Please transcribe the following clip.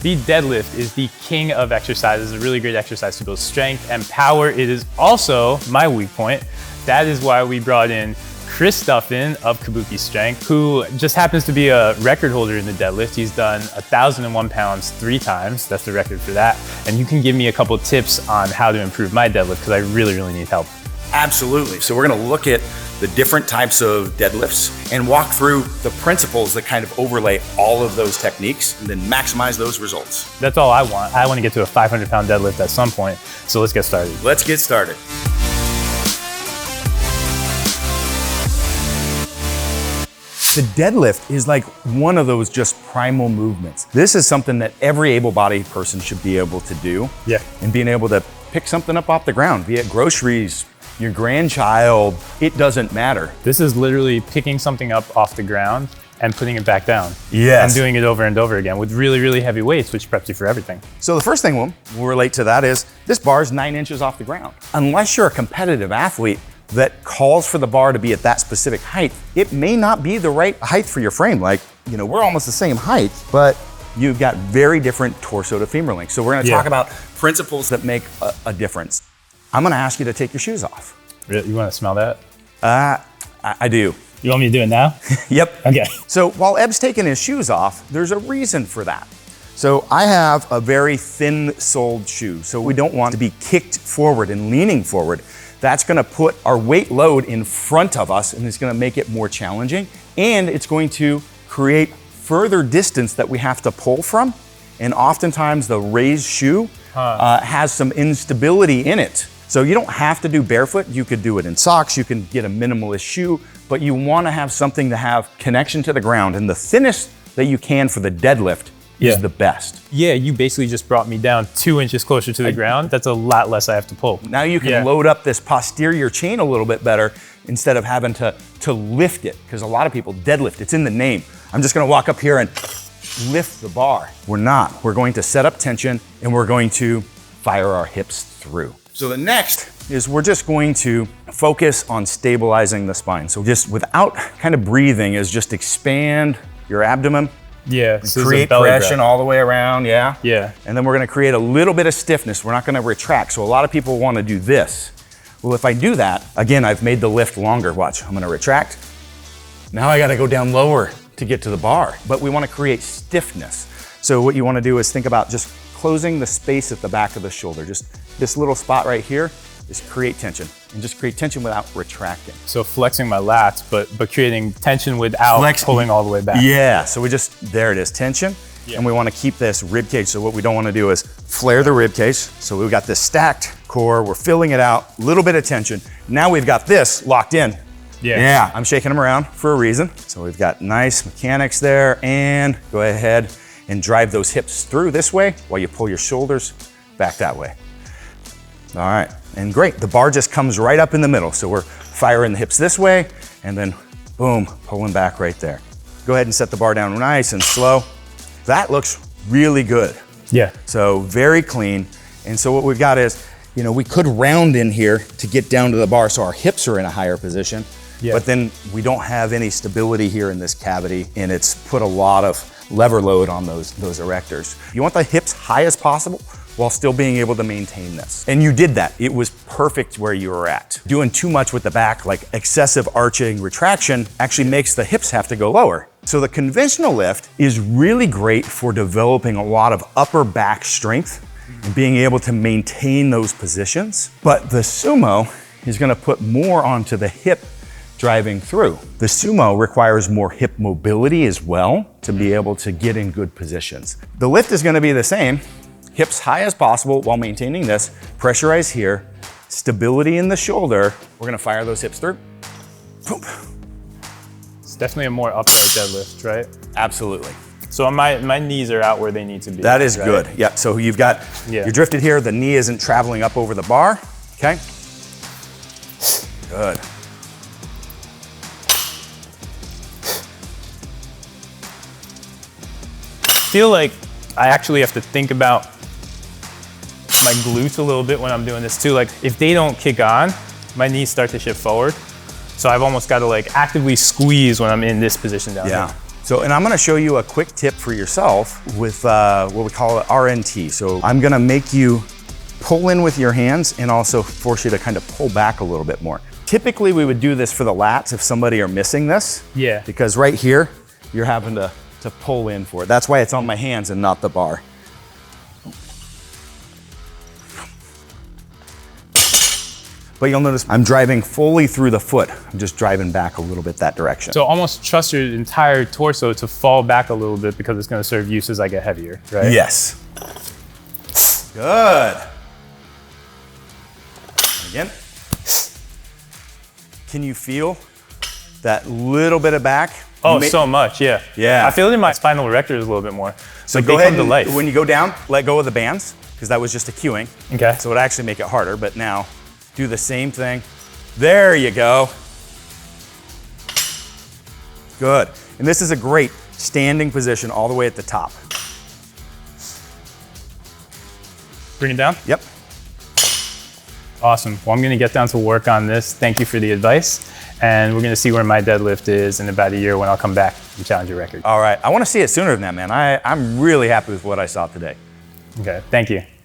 The deadlift is the king of exercises, a really great exercise to build strength and power. It is also my weak point. That is why we brought in Chris Duffin of Kabuki Strength, who just happens to be a record holder in the deadlift. He's done 1,001 pounds 3 times. That's the record for that. And you can give me a couple of tips on how to improve my deadlift because I really, really need help. Absolutely. So we're going to look at the different types of deadlifts and walk through the principles that kind of overlay all of those techniques and then maximize those results. That's all I want. I want to get to a 500-pound deadlift at some point. So let's get started. Let's get started. The deadlift is like one of those just primal movements. This is something that every able-bodied person should be able to do. Yeah. And being able to pick something up off the ground, be it groceries, your grandchild, it doesn't matter. This is literally picking something up off the ground and putting it back down. Yes. And doing it over and over again with really, really heavy weights, which preps you for everything. So the first thing we'll relate to that is this bar is 9 inches off the ground. Unless you're a competitive athlete that calls for the bar to be at that specific height, it may not be the right height for your frame. Like, you know, we're almost the same height, but you've got very different torso to femur length. So we're gonna talk about principles that make a difference. I'm gonna ask you to take your shoes off. You wanna smell that? I do. You want me to do it now? Yep. Okay. So while Eb's taking his shoes off, there's a reason for that. So I have a very thin-soled shoe, so we don't want to be kicked forward and leaning forward. That's gonna put our weight load in front of us and it's gonna make it more challenging, and it's going to create further distance that we have to pull from. And oftentimes the raised shoe has some instability in it. So you don't have to do barefoot. You could do it in socks. You can get a minimalist shoe, but you wanna have something to have connection to the ground. And the thinnest that you can for the deadlift is the best. Yeah, you basically just brought me down 2 inches closer to the ground. That's a lot less I have to pull. Now you can load up this posterior chain a little bit better instead of having to lift it. Because a lot of people deadlift, it's in the name. I'm just gonna walk up here and lift the bar. We're not. We're going to set up tension and we're going to fire our hips through. So the next is we're just going to focus on stabilizing the spine. So just without kind of breathing is just expand your abdomen. Yeah. So create compression all the way around, yeah? Yeah. And then we're gonna create a little bit of stiffness. We're not gonna retract. So a lot of people wanna do this. Well, if I do that, again, I've made the lift longer. Watch, I'm gonna retract. Now I gotta go down lower to get to the bar, but we wanna create stiffness. So what you wanna do is think about just closing the space at the back of the shoulder. Just this little spot right here, is create tension. And just create tension without retracting. So flexing my lats, but creating tension without pulling all the way back. Yeah, so there it is, tension. And we wanna keep this rib cage. So what we don't wanna do is flare the rib cage. So we've got this stacked core, we're filling it out, a little bit of tension. Now we've got this locked in. Yeah, I'm shaking them around for a reason. So we've got nice mechanics there, and go ahead and drive those hips through this way while you pull your shoulders back that way. All right, and great, the bar just comes right up in the middle. So we're firing the hips this way, and then boom, pulling back right there. Go ahead and set the bar down nice and slow. That looks really good. Yeah. So very clean. And so what we've got is, you know, we could round in here to get down to the bar so our hips are in a higher position, but then we don't have any stability here in this cavity, and it's put a lot of lever load on those erectors. You want the hips high as possible while still being able to maintain this. And you did that. It was perfect where you were at. Doing too much with the back, like excessive arching retraction, actually makes the hips have to go lower. So the conventional lift is really great for developing a lot of upper back strength and being able to maintain those positions. But the sumo is gonna put more onto the hip driving through. The sumo requires more hip mobility as well to be able to get in good positions. The lift is gonna be the same, hips high as possible while maintaining this, pressurize here, stability in the shoulder. We're gonna fire those hips through. Boom. It's definitely a more upright deadlift, right? Absolutely. So my knees are out where they need to be. That is good, yeah. So you've got, you're drifted here, the knee isn't traveling up over the bar, okay? Good. I feel like I actually have to think about my glutes a little bit when I'm doing this too. Like if they don't kick on, my knees start to shift forward. So I've almost got to like actively squeeze when I'm in this position down here. So, and I'm gonna show you a quick tip for yourself with what we call RNT. So I'm gonna make you pull in with your hands and also force you to kind of pull back a little bit more. Typically we would do this for the lats if somebody are missing this. Yeah. Because right here, you're having to pull in for it. That's why it's on my hands and not the bar. But you'll notice I'm driving fully through the foot. I'm just driving back a little bit that direction. So almost trust your entire torso to fall back a little bit because it's gonna serve use as I get heavier, right? Yes. Good. Again. Can you feel that little bit of back? Oh, so much, yeah. Yeah. I feel it in my spinal erectors a little bit more. So like go they ahead come to life. When you go down, let go of the bands, because that was just a cueing. Okay. So it'll actually make it harder, but now do the same thing. There you go. Good. And this is a great standing position all the way at the top. Bring it down? Yep. Awesome. Well, I'm gonna get down to work on this. Thank you for the advice. And we're gonna see where my deadlift is in about a year when I'll come back and challenge your record. All right. I want to see it sooner than that, man. I'm really happy with what I saw today. Okay, thank you.